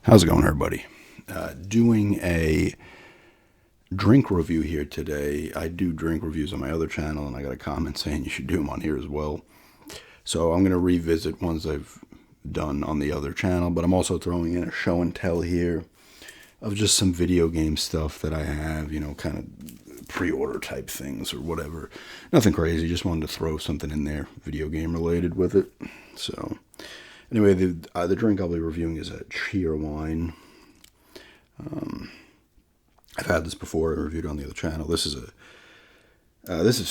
How's it going, everybody? Doing a drink review here today. I do drink reviews on my other channel, and I got a comment saying you should do them on here as well. So I'm going to revisit ones I've done on the other channel, but I'm also throwing in a show and tell here of just some video game stuff that I have, kind of pre-order type things or whatever. Nothing crazy, just wanted to throw something in there, video game related with it. So anyway, the drink I'll be reviewing is a Cheerwine. I've had this before. I reviewed it on the other channel. This is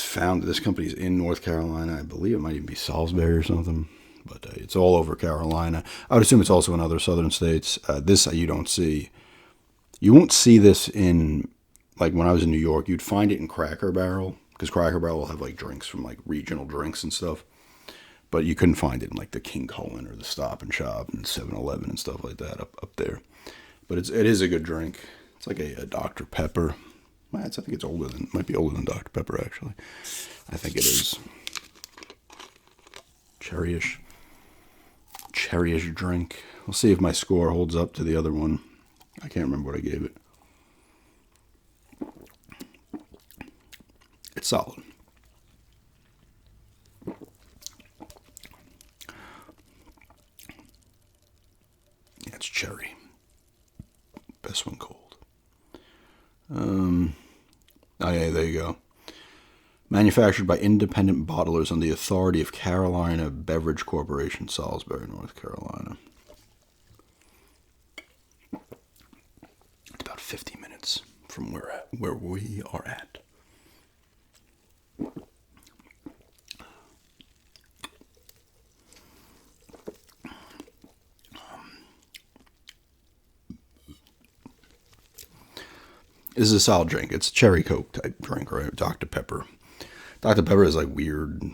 found. This company's in North Carolina. I believe it might even be Salisbury or something, but it's all over Carolina. I would assume it's also in other southern states. This you don't see. You won't see this in, like, when I was in New York. You'd find it in Cracker Barrel, because Cracker Barrel will have like drinks from like regional drinks and stuff. But you couldn't find it in like the King Cullen or the Stop and Shop and 7-Eleven and stuff like that up there. But it is a good drink. It's like a Dr. Pepper. I think it's might be older than Dr. Pepper, actually. I think it is. Cherryish drink. We'll see if my score holds up to the other one. I can't remember what I gave it. It's solid. Yeah, it's cherry. Best one cold. Oh yeah, there you go. Manufactured by independent bottlers on the authority of Carolina Beverage Corporation, Salisbury, North Carolina. It's about 50 minutes from where we are at. This is a solid drink. It's a cherry Coke type drink, right? Dr. Pepper. Dr. Pepper is like weird.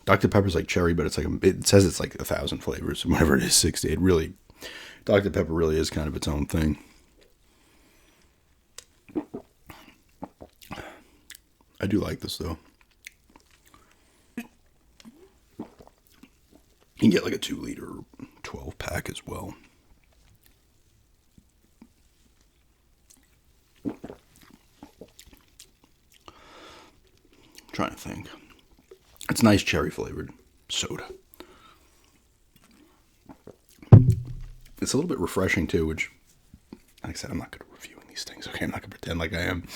Dr. Pepper's like cherry, but it's like it says it's like 1,000 flavors, whatever it is, 60. It really, Dr. Pepper really is kind of its own thing. I do like this though. You can get like a 2-liter 12-pack as well. Trying to think. It's nice cherry flavored soda. It's a little bit refreshing too, which, like I said, I'm not good at reviewing these things. Okay, I'm not gonna pretend like I am.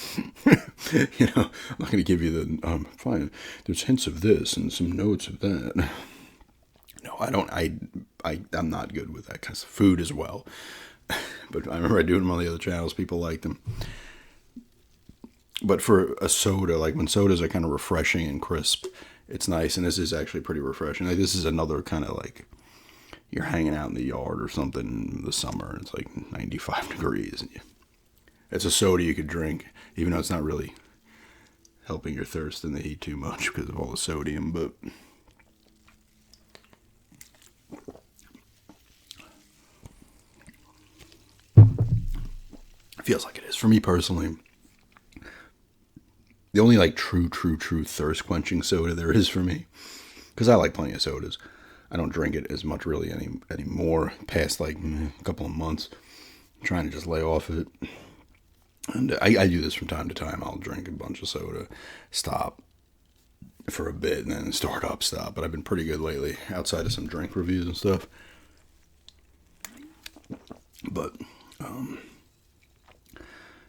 I'm not gonna give you the fine. There's hints of this and some notes of that. No, I don't. I'm not good with that kind of food as well. But I remember I doing them on the other channels. People liked them. But for a soda, like when sodas are kind of refreshing and crisp, it's nice. And this is actually pretty refreshing. Like, this is another kind of like you're hanging out in the yard or something in the summer. It's like 95 degrees. And it's a soda you could drink, even though it's not really helping your thirst in the heat too much because of all the sodium. But it feels like it is. For me personally, the only like true thirst quenching soda there is for me, because I like plenty of sodas. I don't drink it as much really anymore. Past like a couple of months, I'm trying to just lay off it. And I do this from time to time. I'll drink a bunch of soda, stop for a bit, and then start up, stop. But I've been pretty good lately, outside of some drink reviews and stuff. But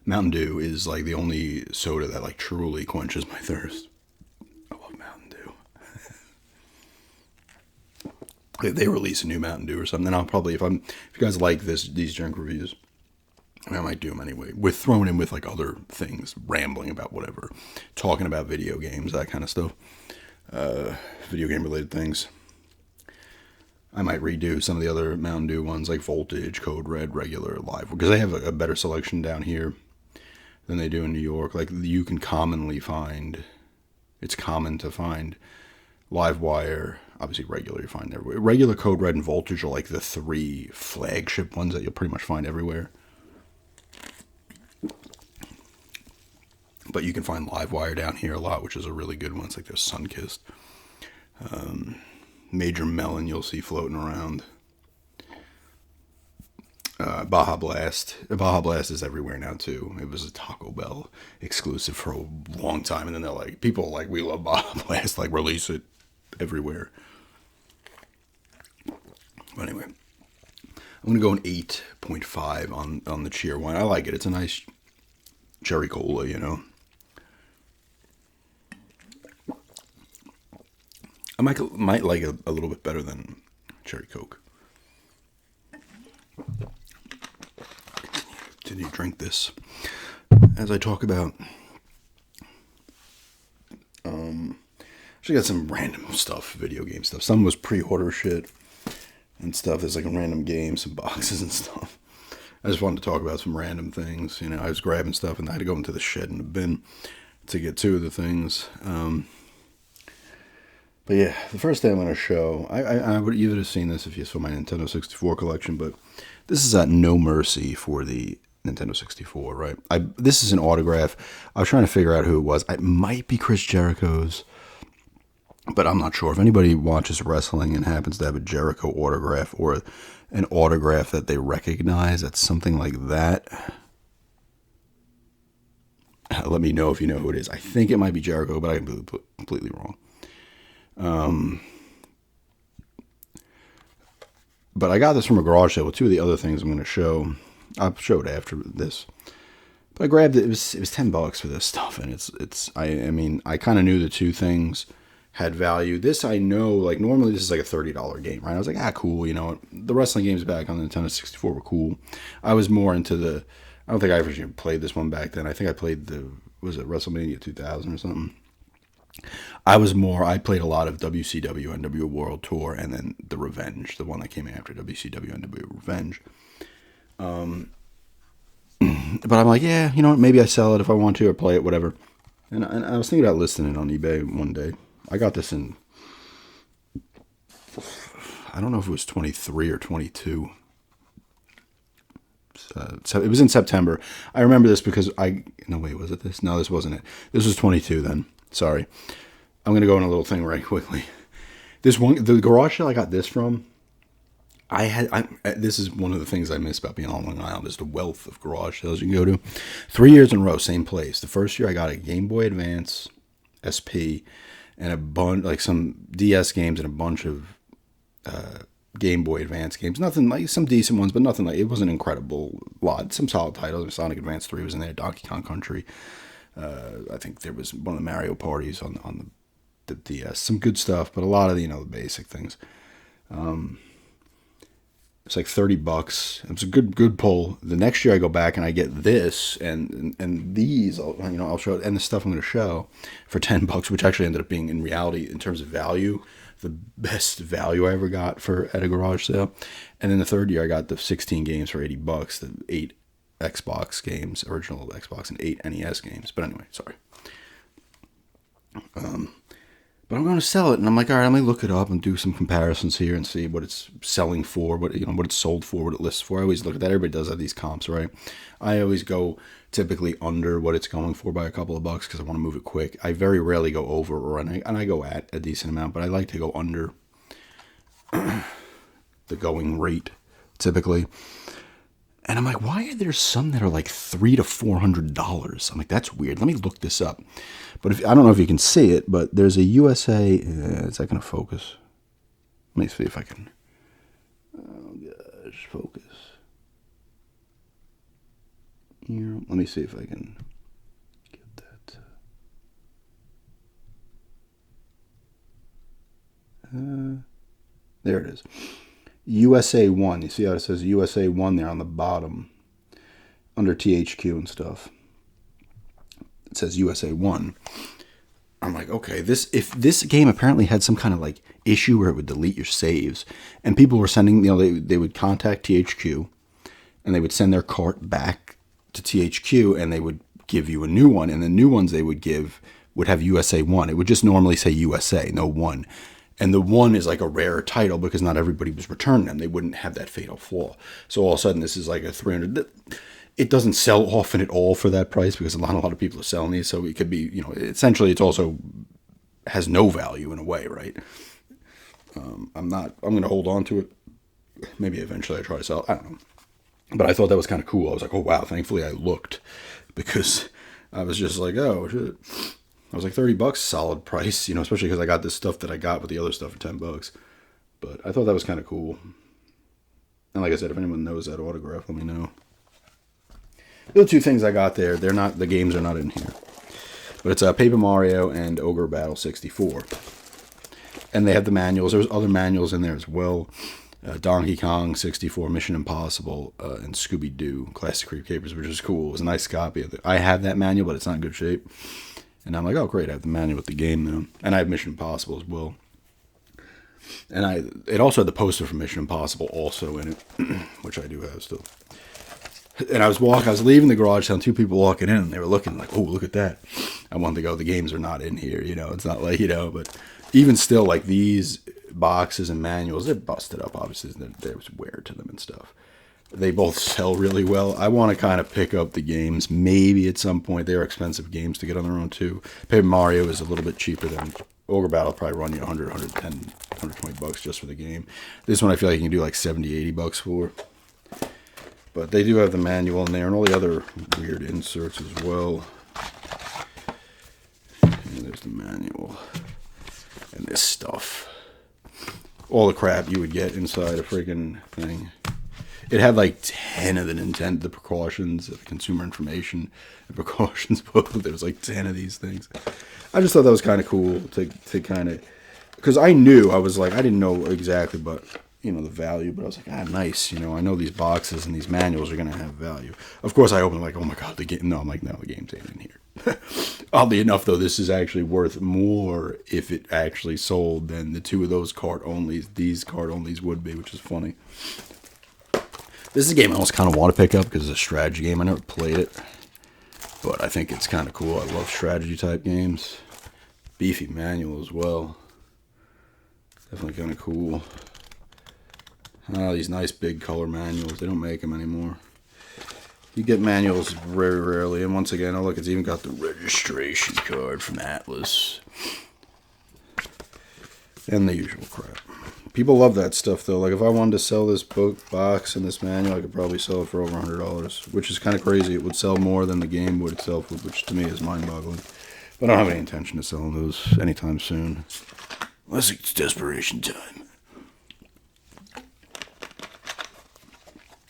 Mountain Dew is like the only soda that like truly quenches my thirst. I love Mountain Dew. If they release a new Mountain Dew or something, then I'll probably, if you guys like these drink reviews, I might do them anyway. With thrown in with like other things, rambling about whatever, talking about video games, that kind of stuff, video game related things. I might redo some of the other Mountain Dew ones, like Voltage, Code Red, regular, live, because they have a better selection down here than they do in New York. Like, you can commonly find, it's common to find Live Wire, obviously regular you find everywhere. Regular, Code Red, and Voltage are like the 3 flagship ones that you'll pretty much find everywhere. But you can find Live Wire down here a lot, which is a really good one. It's like their Sunkissed. Major Melon you'll see floating around. Baja Blast. Baja Blast is everywhere now too. It was a Taco Bell exclusive for a long time, and then they're like, people are like, we love Baja Blast, like release it everywhere. But anyway, I'm gonna go an 8.5 on the Cheerwine. I like it. It's a nice cherry cola, you know. I might like it a little bit better than cherry Coke. Continue to drink this as I talk about. Actually got some random stuff, video game stuff. Some was pre-order shit and stuff. There's like a random game, some boxes and stuff. I just wanted to talk about some random things. You know, I was grabbing stuff and I had to go into the shed and the bin to get two of the things. But yeah, the first thing I'm going to show, I would you would have seen this if you saw my Nintendo 64 collection, but this is at No Mercy for the Nintendo 64, right? This is an autograph. I was trying to figure out who it was. It might be Chris Jericho's, but I'm not sure. If anybody watches wrestling and happens to have a Jericho autograph or an autograph that they recognize, that's something like that, let me know if you know who it is. I think it might be Jericho, but I can be completely wrong. But I got this from a garage sale with two of the other things I'm going to show. I'll show it after this. But I grabbed it. It was $10 for this stuff, and I mean, I kind of knew the two things had value. This I know, like normally this is like a $30 game, right? I was like, cool, you know, the wrestling games back on the Nintendo 64 were cool. I was more into I don't think I ever played this one back then. I think I played was it WrestleMania 2000 or something? I played a lot of WCW NWO World Tour and then the Revenge, the one that came after WCW NWO Revenge. But I'm like, yeah, you know what, maybe I sell it if I want to or play it, whatever. And I was thinking about listing it on eBay one day. I got this in, I don't know if it was 23 or 22. So it was in September. I remember this because no wait, was it this? No, this wasn't it. This was 22 then. Sorry. I'm going to go on a little thing right quickly. The garage sale I got this from, this is one of the things I miss about being on Long Island is the wealth of garage sales you can go to. 3 years in a row, same place. The first year I got a Game Boy Advance SP and a bunch, like some DS games and a bunch of Game Boy Advance games. Nothing like some decent ones, but nothing like, it wasn't an incredible lot. Some solid titles. Sonic Advance 3 was in there. Donkey Kong Country. I think there was one of the Mario parties on the DS. Some good stuff, but a lot of the basic things. It's like $30. It was a good pull. The next year I go back and I get this and these. I'll show it, and the stuff I'm going to show for $10, which actually ended up being in reality in terms of value the best value I ever got at a garage sale. And then the third year I got the 16 games for $80. The 8 Xbox games, original Xbox, and 8 NES games. But anyway, sorry. But I'm going to sell it, and I'm like, all right, let me look it up and do some comparisons here and see what it's selling for, what it's sold for, what it lists for. I always look at that. Everybody does have these comps, right? I always go typically under what it's going for by a couple of bucks because I want to move it quick. I very rarely go over, and I go at a decent amount, but I like to go under the going rate typically. And I'm like, why are there some that are like $300 to $400? I'm like, that's weird. Let me look this up. But I don't know if you can see it, but there's a USA. Is that going to focus? Let me see if I can. Oh gosh, focus. Here, let me see if I can get that. There it is. USA 1. You see how it says USA 1 there on the bottom under THQ and stuff. It says USA 1. I'm like, okay, if this game apparently had some kind of like issue where it would delete your saves, and people were sending, they would contact THQ and they would send their cart back to THQ and they would give you a new one, and the new ones they would give would have USA 1. It would just normally say USA, no 1. And the 1 is like a rare title because not everybody was returning them. They wouldn't have that fatal flaw. So all of a sudden, this is like a 300. It doesn't sell often at all for that price because a lot of people are selling these. So it could be, essentially it's also has no value in a way, right? I'm going to hold on to it. Maybe eventually I try to sell it. I don't know. But I thought that was kind of cool. I was like, oh wow, thankfully I looked, because I was just like, oh shit. I was like, $30, solid price, especially because I got this stuff that I got with the other stuff for $10. But I thought that was kind of cool. And like I said, if anyone knows that autograph, let me know. The two things I got there, the games are not in here. But it's Paper Mario and Ogre Battle 64. And they have the manuals. There's other manuals in there as well. Donkey Kong 64, Mission Impossible, and Scooby-Doo, Classic Creep Capers, which is cool. It was a nice copy of it. I have that manual, but it's not in good shape. And I'm like, oh great, I have the manual with the game now. And I have Mission Impossible as well. And it also had the poster for Mission Impossible also in it, which I do have still. And I was leaving the garage, found two people walking in, and they were looking like, oh, look at that. I wanted to go, the games are not in here, it's not like, but even still, like these boxes and manuals, they're busted up, obviously, there's wear to them and stuff. They both sell really well. I want to kind of pick up the games, maybe at some point. They're expensive games to get on their own, too. Paper Mario is a little bit cheaper than Ogre Battle. Will probably run you 100, 110, 120 bucks just for the game. This one I feel like you can do like 70, 80 bucks for. But they do have the manual in there and all the other weird inserts as well. And there's the manual. And this stuff. All the crap you would get inside a freaking thing. It had like 10 of the precautions, the consumer information, the precautions book. There was like 10 of these things. I just thought that was kind of cool to kind of, because I was like, I didn't know exactly, but the value, but I was like, nice. I know these boxes and these manuals are going to have value. Of course, I opened like, oh my God, the game. No, I'm like, no, the game's ain't in here. Oddly enough, though, this is actually worth more if it actually sold than the two of those these card onlys would be, which is funny. This is a game I almost kind of want to pick up because it's a strategy game. I never played it, but I think it's kind of cool. I love strategy type games. Beefy manual as well. Definitely kind of cool. These nice big color manuals. They don't make them anymore. You get manuals very rarely. And once again, oh look, it's even got the registration card from Atlas. And the usual crap. People love that stuff though. Like if I wanted to sell this box and this manual, I could probably sell it for over $100, which is kind of crazy. It would sell more than the game would itself, which to me is mind-boggling. But I don't have any intention of selling those anytime soon. Unless it's desperation time.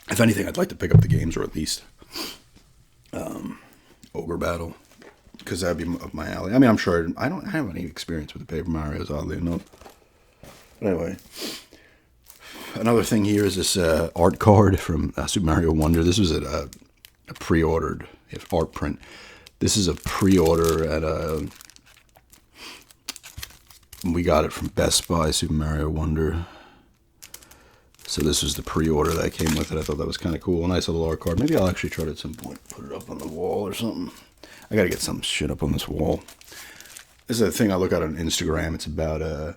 If anything, I'd like to pick up the games, or at least Ogre Battle, because that'd be up my alley. I mean, I'm sure I don't have any experience with the Paper Marios, oddly enough. But anyway, another thing here is this art card from Super Mario Wonder. This was a pre-ordered art print. This is a pre-order at we got it from Best Buy, Super Mario Wonder. So this was the pre-order that came with it. I thought that was kind of cool. A nice little art card. Maybe I'll actually try to at some point put it up on the wall or something. I got to get some shit up on this wall. This is a thing I look at on Instagram. It's about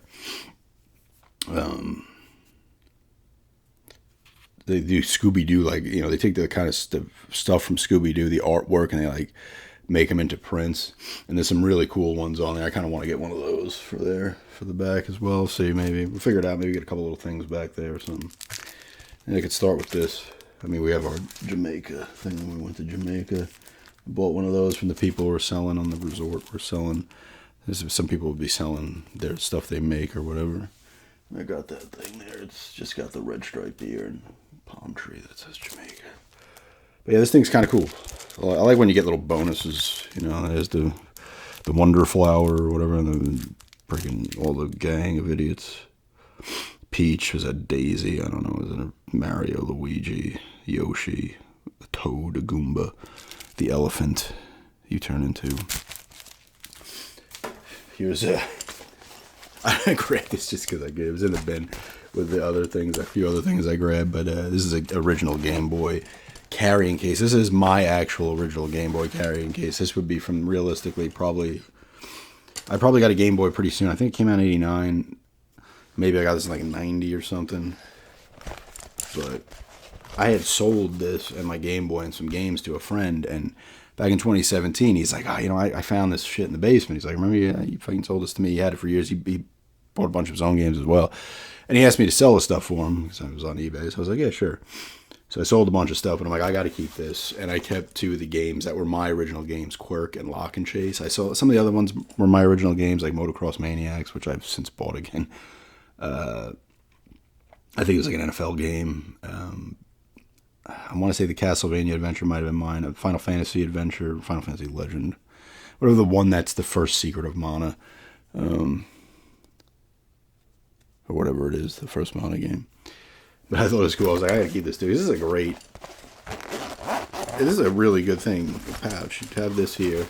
they do Scooby-Doo, like, they take the kind of stuff from Scooby-Doo, the artwork, and they like make them into prints. And there's some really cool ones on there. I kind of want to get one of those for the back as well. See, maybe we'll figure it out. Maybe get a couple little things back there or something. And I could start with this. I mean, we have our Jamaica thing when we went to Jamaica. I bought one of those from the people who were selling on the resort. We're selling. Some people would be selling their stuff they make or whatever. I got that thing there. It's just got the red stripe here and palm tree that says Jamaica. But yeah, this thing's kind of cool. I like when you get little bonuses. There's the Wonder Flower or whatever, and the freaking all the gang of idiots. Peach was a Daisy. I don't know. Was it a Mario, Luigi, Yoshi, a Toad, a Goomba, the elephant you turn into. Here's I grabbed this just because it was in the bin with the other things, a few other things I grabbed. But this is an original Game Boy carrying case. This is my actual original Game Boy carrying case. This would be from realistically I probably got a Game Boy pretty soon. I think it came out in 89. Maybe I got this in like 90 or something. But I had sold this and my Game Boy and some games to a friend, and back in 2017, he's like, I found this shit in the basement. He's like, remember, you fucking sold this to me. He had it for years. He bought a bunch of his own games as well. And he asked me to sell the stuff for him because I was on eBay. So I was like, yeah, sure. So I sold a bunch of stuff, and I'm like, I got to keep this. And I kept two of the games that were my original games, Quirk and Lock and Chase. I saw some of the other ones were my original games, like Motocross Maniacs, which I've since bought again. I think it was like an NFL game. I want to say the Castlevania Adventure might have been mine. A Final Fantasy Adventure, Final Fantasy Legend. Whatever the one that's the first Secret of Mana. Or whatever it is, the first Mana game. But I thought it was cool. I was like, I gotta keep this too. This is a really good thing. The pouch. You have this here.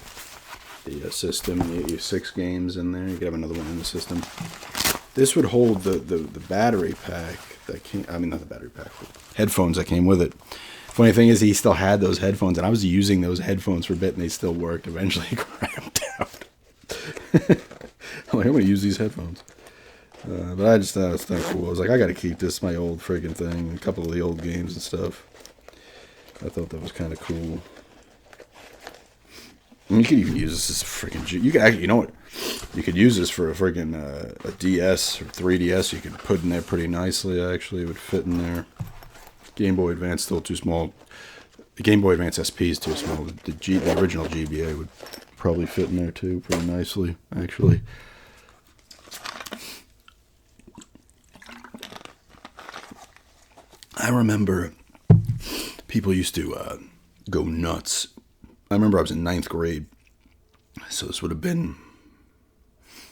The system. You have 6 games in there. You could have another one in the system. This would hold the battery pack that came. I mean, not the battery pack. Headphones that came with it. Funny thing is, he still had those headphones, and I was using those headphones for a bit, and they still worked. Eventually, he cramped out. I'm like, I'm gonna use these headphones. But I just thought it was kind of cool. I was like, I got to keep this, my old friggin' thing, a couple of the old games and stuff. I thought that was kind of cool. And you could even use this as a freaking. You could actually, you know what? You could use this for a freaking a DS or 3DS. You could put in there pretty nicely. Actually, it would fit in there. Game Boy Advance still too small. The Game Boy Advance SP is too small. The original GBA would probably fit in there too, pretty nicely. Actually. I remember people used to go nuts. I remember I was in 9th grade, so this would have been,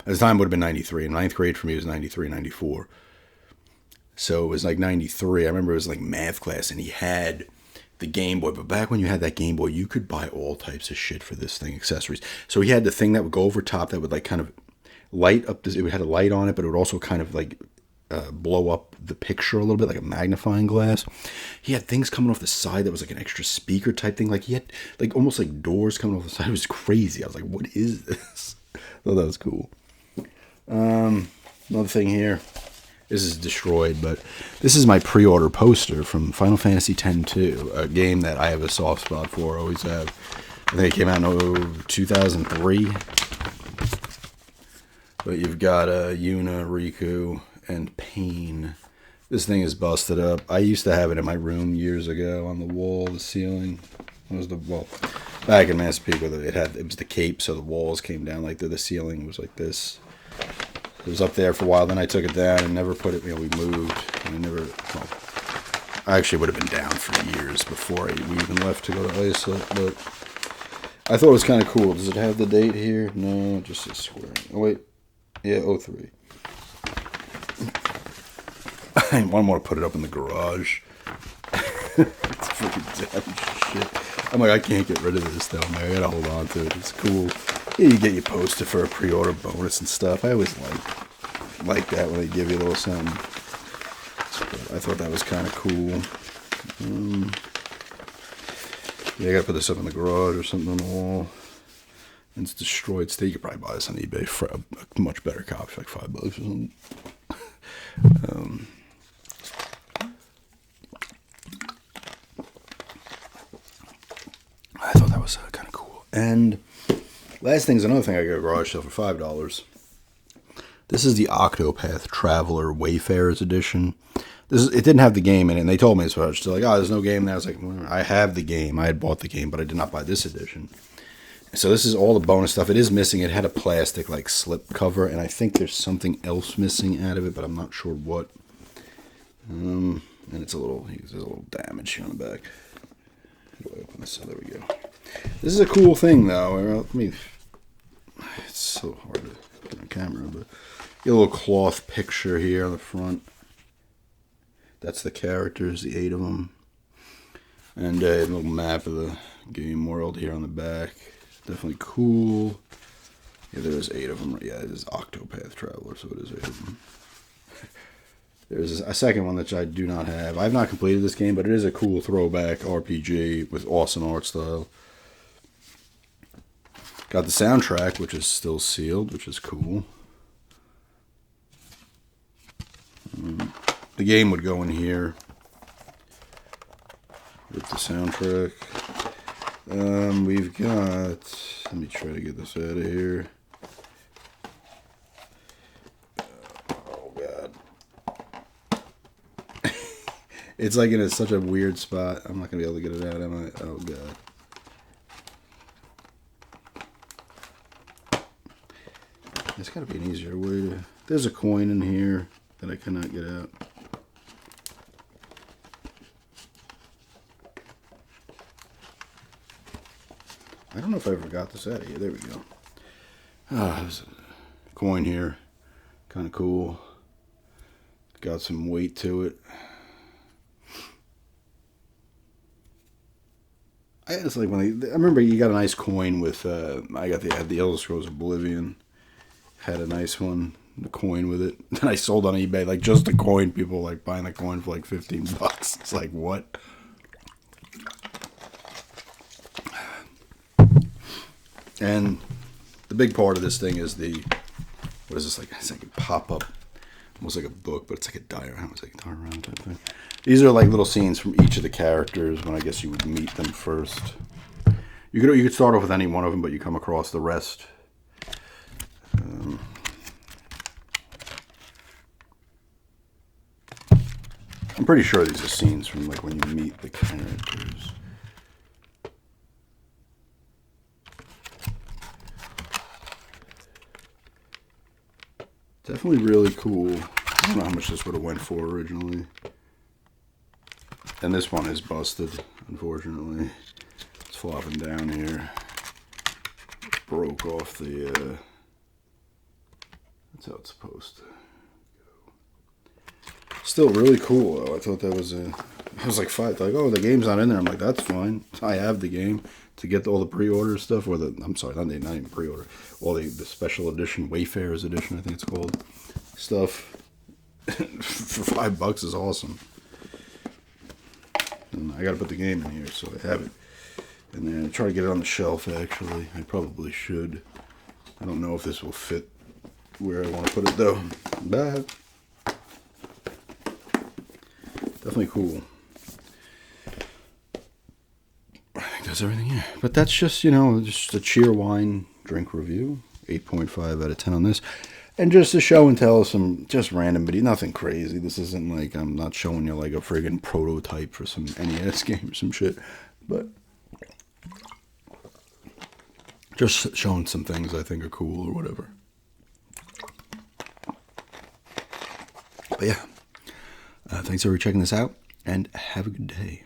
at the time it would have been 93, and 9th grade for me was 93, 94. So it was like 93. I remember it was like math class, and he had the Game Boy, but back when you had that Game Boy, you could buy all types of shit for this thing, accessories. So he had the thing that would go over top that would like kind of light up this, it had a light on it, but it would also kind of like blow up the picture a little bit, like a magnifying glass. He had things coming off the side that was like an extra speaker type thing. Like he had like almost like doors coming off the side. It was crazy. I was like, what is this? I thought that was cool. Another thing here. This is destroyed, but this is my pre-order poster from Final Fantasy X-2, a game that I have a soft spot for, always have. I think it came out in 2003. But you've got Yuna, Riku, and Pain. This thing is busted up. I used to have it in my room years ago on the wall, the ceiling. It was back in Massapequa, it was the cape, so the walls came down like the ceiling was like this. It was up there for a while. Then I took it down and never put it. We moved, and I actually would have been down for years before we even left to go to ISA. But I thought it was kind of cool. Does it have the date here? No, it just says square. Oh wait, yeah, 03. I didn't want to put it up in the garage. It's freaking damn shit. I'm like, I can't get rid of this though, man. I gotta hold on to it. It's cool. Yeah, you get your poster for a pre-order bonus and stuff. I always like that when they give you a little something. But I thought that was kind of cool. Yeah, I gotta put this up in the garage or something on the wall. It's destroyed state. You could probably buy this on eBay for a much better copy, for like $5 or something. I thought that was kind of cool. And last thing is another thing I got a garage sale for $5. This is the Octopath Traveler Wayfarers Edition. It didn't have the game in it, and they told me so. I was just like, oh, there's no game there. I was like, well, I have the game. I had bought the game, but I did not buy this edition. So this is all the bonus stuff. It is missing. It had a plastic like slip cover, and I think there's something else missing out of it, but I'm not sure what. And there's a little damage here on the back. How do I open this? Oh, there we go. This is a cool thing, though. It's so hard to put on camera, but get a little cloth picture here on the front. That's the characters, the 8 of them. And a little map of the game world here on the back. Definitely cool. Yeah, there's 8 of them. Yeah, it is Octopath Traveler, so it is 8 of them. There's a second one that I do not have. I've not completed this game, but it is a cool throwback RPG with awesome art style. Got the soundtrack, which is still sealed, which is cool. The game would go in here with the soundtrack. We've got, let me try to get this out of here. Oh, God. It's like in such a weird spot. I'm not going to be able to get it out, am I? Oh, God. There's got to be an easier way to... There's a coin in here that I cannot get out. I don't know if I ever got this out of here. There we go. There's a coin here. Kind of cool. Got some weight to it. It's like when I remember you got a nice coin with I had the Elder Scrolls Oblivion. Had a nice one, the coin with it. Then I sold on eBay like just the coin. People like buying the coin for like $15. It's like what? And the big part of this thing is what is this like? It's like a pop up, almost like a book, but it's like a diorama. It's like a diorama type thing. These are like little scenes from each of the characters when I guess you would meet them first. You could start off with any one of them, but you come across the rest. I'm pretty sure these are scenes from like when you meet the characters. Definitely really cool. I don't know how much this would have went for originally. And this one is busted, unfortunately. It's flopping down here. Broke off the, that's how it's supposed to go. Still really cool, though. I thought that was I was like, oh, the game's not in there. I'm like, that's fine. I have the game to get all the pre-order stuff, or I'm sorry, not even pre-order. All the special edition, Wayfarer's edition, I think it's called, stuff for $5 is awesome. And I got to put the game in here, so I have it. And then try to get it on the shelf, actually. I probably should. I don't know if this will fit where I want to put it, though. But definitely cool. I think that's everything here. But that's just, just a Cheerwine drink review. 8.5 out of 10 on this. And just to show and tell some just random video, nothing crazy. This isn't like, I'm not showing you like a friggin' prototype for some NES game or some shit. But just showing some things I think are cool or whatever. But yeah, thanks for checking this out, and have a good day.